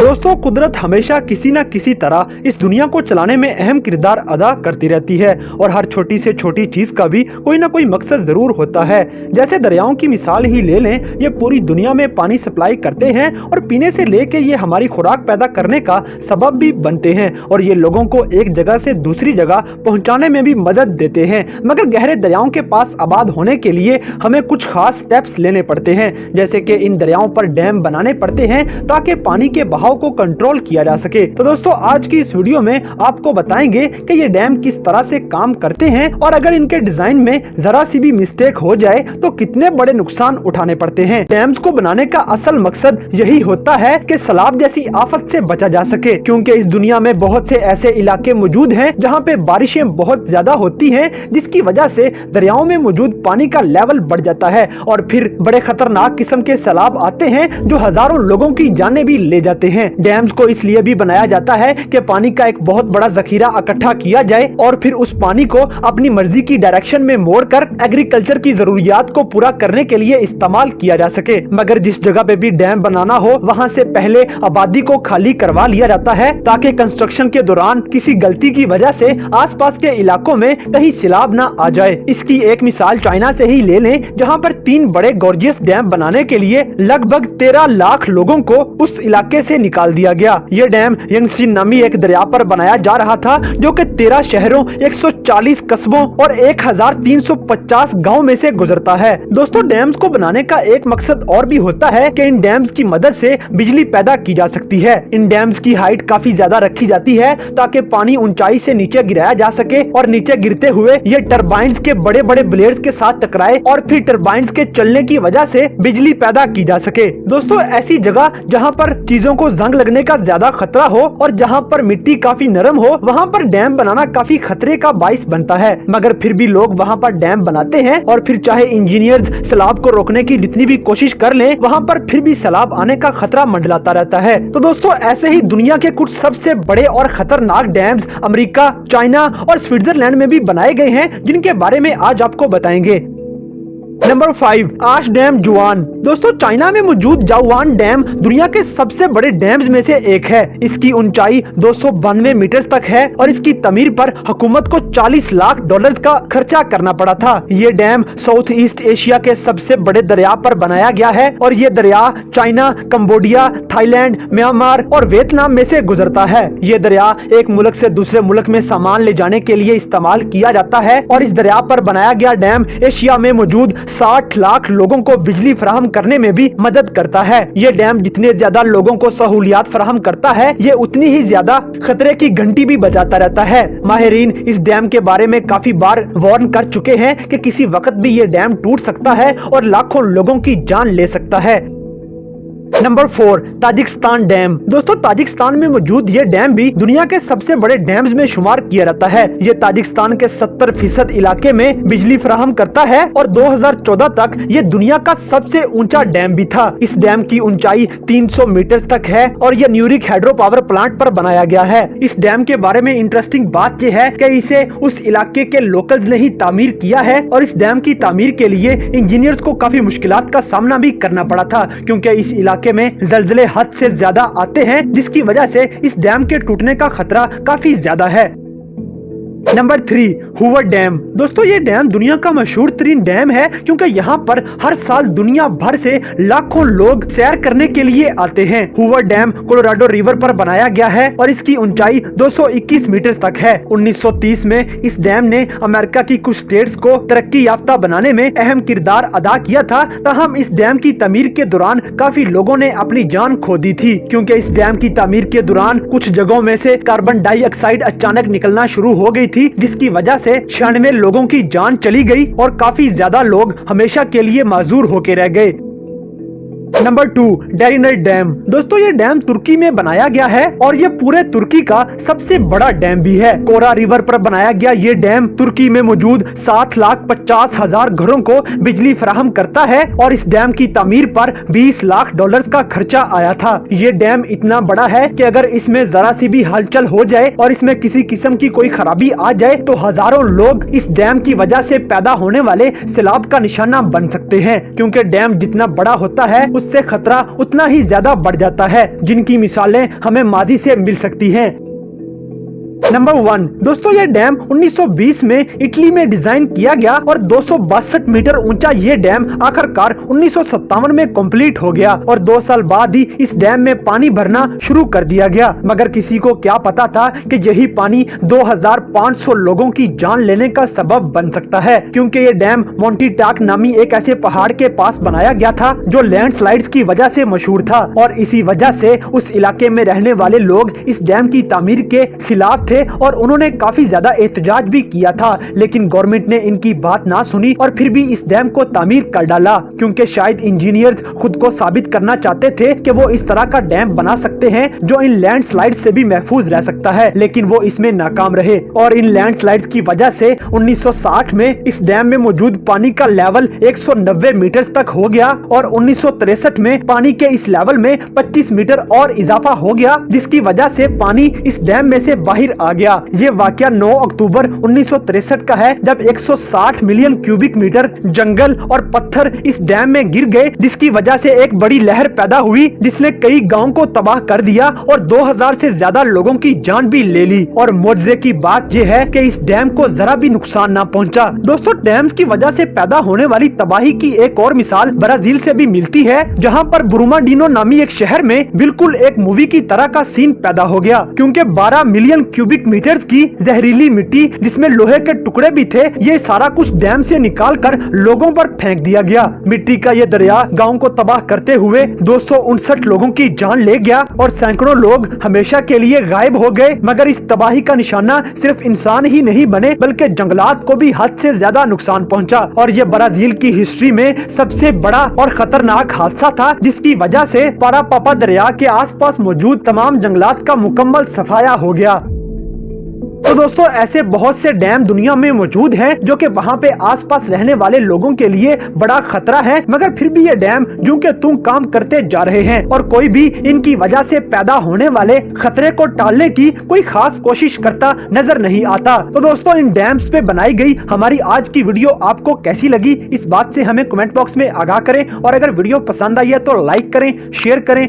दोस्तों, कुदरत हमेशा किसी न किसी तरह इस दुनिया को चलाने में अहम किरदार अदा करती रहती है और हर छोटी से छोटी चीज का भी कोई ना कोई मकसद जरूर होता है। जैसे दरियाओं की मिसाल ही ले लें, ये पूरी दुनिया में पानी सप्लाई करते हैं और पीने से लेके ये हमारी खुराक पैदा करने का सबब भी बनते हैं और ये लोगों को एक जगह से दूसरी जगह पहुंचाने में भी मदद देते हैं। मगर गहरे दरियाओं के पास आबाद होने के लिए हमें कुछ खास स्टेप्स लेने पड़ते हैं, जैसे कि इन दरियाओं पर डैम बनाने पड़ते हैं ताकि पानी के बहाव को कंट्रोल किया जा सके। तो दोस्तों, आज की इस वीडियो में आपको बताएंगे कि ये डैम किस तरह से काम करते हैं और अगर इनके डिजाइन में जरा सी भी मिस्टेक हो जाए तो कितने बड़े नुकसान उठाने पड़ते हैं। डैम्स को बनाने का असल मकसद यही होता है कि सैलाब जैसी आफत से बचा जा सके, क्योंकि इस दुनिया में बहुत से ऐसे इलाके मौजूद हैं जहाँ पे बारिशें बहुत ज्यादा होती हैं, जिसकी वजह से दरियाओं में मौजूद पानी का लेवल बढ़ जाता है और फिर बड़े खतरनाक किस्म के सैलाब आते हैं जो हजारों लोगों की जानें भी ले जाते हैं। डैम्स को इसलिए भी बनाया जाता है कि पानी का एक बहुत बड़ा जखीरा इकट्ठा किया जाए और फिर उस पानी को अपनी मर्जी की डायरेक्शन में मोड़कर एग्रीकल्चर की जरूरियात को पूरा करने के लिए इस्तेमाल किया जा सके। मगर जिस जगह पे भी डैम बनाना हो वहां से पहले आबादी को खाली करवा लिया जाता है ताकि कंस्ट्रक्शन के दौरान किसी गलती की वजह से आसपास के इलाकों में कहीं सैलाब न आ जाए। इसकी एक मिसाल चाइना से ही ले लें, जहां पर 3 बड़े गॉर्जियस डैम बनाने के लिए लगभग 13 लाख लोगों को उस इलाके से निकाल दिया गया। ये डैम यंगसी नामी एक दरिया पर बनाया जा रहा था जो कि 13 शहरों, 140 कस्बों और 1350 गांव में से गुजरता है। दोस्तों, डैम्स को बनाने का एक मकसद और भी होता है कि इन डैम्स की मदद से बिजली पैदा की जा सकती है। इन डैम्स की हाइट काफी ज्यादा रखी जाती है ताकि पानी ऊंचाई से नीचे गिराया जा सके और नीचे गिरते हुए ये टरबाइन्स के बड़े बड़े ब्लेड्स के साथ टकराए और फिर टरबाइन्स के चलने की वजह से बिजली पैदा की जा सके। दोस्तों, ऐसी जगह जहाँ पर चीजों को जंग लगने का ज्यादा खतरा हो और जहाँ पर मिट्टी काफी नरम हो, वहाँ पर डैम बनाना काफी खतरे का बाइस बनता है। मगर फिर भी लोग वहाँ पर डैम बनाते हैं और फिर चाहे इंजीनियर्स सैलाब को रोकने की जितनी भी कोशिश कर लें, वहाँ पर फिर भी सैलाब आने का खतरा मंडलाता रहता है। तो दोस्तों, ऐसे ही दुनिया के कुछ सबसे बड़े और खतरनाक डैम्स अमेरिका, चाइना और स्विट्जरलैंड में भी बनाए गए हैं, जिनके बारे में आज आपको बताएंगे। नंबर 5, आश डैम जुआन। दोस्तों, चाइना में मौजूद जाओवान डैम दुनिया के सबसे बड़े डैम्स में से एक है। इसकी ऊंचाई 292 मीटर तक है और इसकी तमीर पर हुकूमत को $40 लाख का खर्चा करना पड़ा था। ये डैम साउथ ईस्ट एशिया के सबसे बड़े दरिया पर बनाया गया है और ये दरिया चाइना, कंबोडिया, थाईलैंड, म्यांमार और वियतनाम में से गुजरता है। ये दरिया एक मुल्क से दूसरे मुल्क में सामान ले जाने के लिए इस्तेमाल किया जाता है और इस दरिया पर बनाया गया डैम एशिया में मौजूद 60 लाख लोगों को बिजली फराहम करने में भी मदद करता है। ये डैम जितने ज्यादा लोगों को सहूलियात फराहम करता है, ये उतनी ही ज्यादा खतरे की घंटी भी बजाता रहता है। माहिरीन इस डैम के बारे में काफी बार वार्न कर चुके हैं कि किसी वक्त भी ये डैम टूट सकता है और लाखों लोगों की जान ले सकता है। Number 4, Tajikistan dam. दोस्तों, ताजिकिस्तान में मौजूद ये डैम भी दुनिया के सबसे बड़े डैम्स में शुमार किया जाता है। ये ताजिकिस्तान के 70% इलाके में बिजली फराहम करता है और 2014 तक ये दुनिया का सबसे ऊंचा डैम भी था। इस डैम की ऊंचाई 300 मीटर तक है और ये न्यूरिक हाइड्रो पावर प्लांट पर बनाया गया है। इस डैम के बारे में इंटरेस्टिंग बात यह है कि इसे उस इलाके के लोकल्स ने ही तामीर किया है और इस डैम की तामीर के लिए इंजीनियर्स को काफी मुश्किलात का सामना भी करना पड़ा था, क्योंकि इस इलाके में ज़लज़ले हद से ज्यादा आते हैं, जिसकी वजह से इस डैम के टूटने का खतरा काफी ज्यादा है। Number 3, Hoover dam. दोस्तों, ये डैम दुनिया का मशहूर तरीन डैम है क्योंकि यहाँ पर हर साल दुनिया भर से लाखों लोग सैर करने के लिए आते हैं। हूवर डैम कोलोराडो रिवर पर बनाया गया है और इसकी ऊंचाई 221 मीटर तक है। 1930 में इस डैम ने अमेरिका की कुछ स्टेट्स को तरक्की याफ्ता बनाने में अहम किरदार अदा किया था। ताहम इस डैम की तमीर के दौरान काफी लोगों ने अपनी जान खो दी थी, क्योंकि इस डैम की तमीर के दौरान कुछ जगहों में से कार्बन डाइऑक्साइड अचानक निकलना शुरू हो गई थी, जिसकी वजह से 96 लोगों की जान चली गई और काफी ज्यादा लोग हमेशा के लिए माजूर होके रह गए। Number 2, Deriner dam. दोस्तों, ये डैम तुर्की में बनाया गया है और ये पूरे तुर्की का सबसे बड़ा डैम भी है। कोरा रिवर पर बनाया गया ये डैम तुर्की में मौजूद 7,50,000 घरों को बिजली फराहम करता है और इस डैम की तामीर पर $20 लाख का खर्चा आया था। ये डैम इतना बड़ा है कि अगर इसमें जरा सी भी हलचल हो जाए और इसमें किसी किस्म की कोई खराबी आ जाए तो हजारों लोग इस डैम की वजह से पैदा होने वाले सैलाब का निशाना बन सकते हैं, क्योंकि डैम जितना बड़ा होता है उससे खतरा उतना ही ज्यादा बढ़ जाता है, जिनकी मिसालें हमें माजी से मिल सकती हैं। नंबर 1, दोस्तों ये डैम 1920 में इटली में डिजाइन किया गया और 262 मीटर ऊंचा ये डैम आखिरकार 1957 में कंप्लीट हो गया और 2 साल बाद ही इस डैम में पानी भरना शुरू कर दिया गया। मगर किसी को क्या पता था कि यही पानी 2500 लोगों की जान लेने का सबब बन सकता है, क्योंकि ये डैम मोंटी टाक नामी एक ऐसे पहाड़ के पास बनाया गया था जो लैंडस्लाइड्स की वजह से मशहूर था और इसी वजह से उस इलाके में रहने वाले लोग इस डैम की तामीर के खिलाफ थे और उन्होंने काफी ज्यादा एहतजाज भी किया था। लेकिन गवर्नमेंट ने इनकी बात ना सुनी और फिर भी इस डैम को तामीर कर डाला, क्योंकि शायद इंजीनियर्स खुद को साबित करना चाहते थे कि वो इस तरह का डैम बना सकते हैं जो इन लैंडस्लाइड से भी महफूज रह सकता है। लेकिन वो इसमें नाकाम रहे और इन लैंडस्लाइड्स की वजह से 1960 में इस डैम में मौजूद पानी का लेवल 190 मीटर तक हो गया और 1963 में पानी के इस लेवल में 25 मीटर और इजाफा हो गया, जिसकी वजह से पानी इस डैम में से बाहर आ गया। ये वाकया 9 अक्टूबर 1963 का है, जब 160 मिलियन क्यूबिक मीटर जंगल और पत्थर इस डैम में गिर गए, जिसकी वजह से एक बड़ी लहर पैदा हुई जिसने कई गांवों को तबाह कर दिया और 2000 से ज्यादा लोगों की जान भी ले ली। और मौजज़े की बात यह है कि इस डैम को जरा भी नुकसान ना पहुंचा। दोस्तों, डैम्स की वजह से पैदा होने वाली तबाही की एक और मिसाल ब्राजील से भी मिलती है, जहां पर ब्रूमाडिनो नामी एक शहर में बिल्कुल एक मूवी की तरह का सीन पैदा हो गया, क्योंकि 12 मिलियन क्यूबिक मीटर्स की जहरीली मिट्टी जिसमें लोहे के टुकड़े भी थे, ये सारा कुछ डैम से निकालकर लोगों पर फेंक दिया गया। मिट्टी का ये दरिया गांव को तबाह करते हुए 259 लोगों की जान ले गया और सैकड़ों लोग हमेशा के लिए गायब हो गए। मगर इस तबाही का निशाना सिर्फ इंसान ही नहीं बने, बल्कि जंगलात को भी हद से ज्यादा नुकसान पहुंचा और ये ब्राजील की हिस्ट्री में सबसे बड़ा और खतरनाक हादसा था, जिसकी वजह से पारापापा दरिया के आसपास मौजूद तमाम जंगलात का मुकम्मल सफाया हो गया। तो दोस्तों, ऐसे बहुत से डैम दुनिया में मौजूद हैं जो कि वहाँ पे आसपास रहने वाले लोगों के लिए बड़ा खतरा है, मगर फिर भी ये डैम जो कि तुम काम करते जा रहे हैं और कोई भी इनकी वजह से पैदा होने वाले खतरे को टालने की कोई खास कोशिश करता नजर नहीं आता। तो दोस्तों, इन डैम्स पे बनाई गई हमारी आज की वीडियो आपको कैसी लगी, इस बात से हमें कमेंट बॉक्स में आगाह करें और अगर वीडियो पसंद आई है तो लाइक करें, शेयर करें।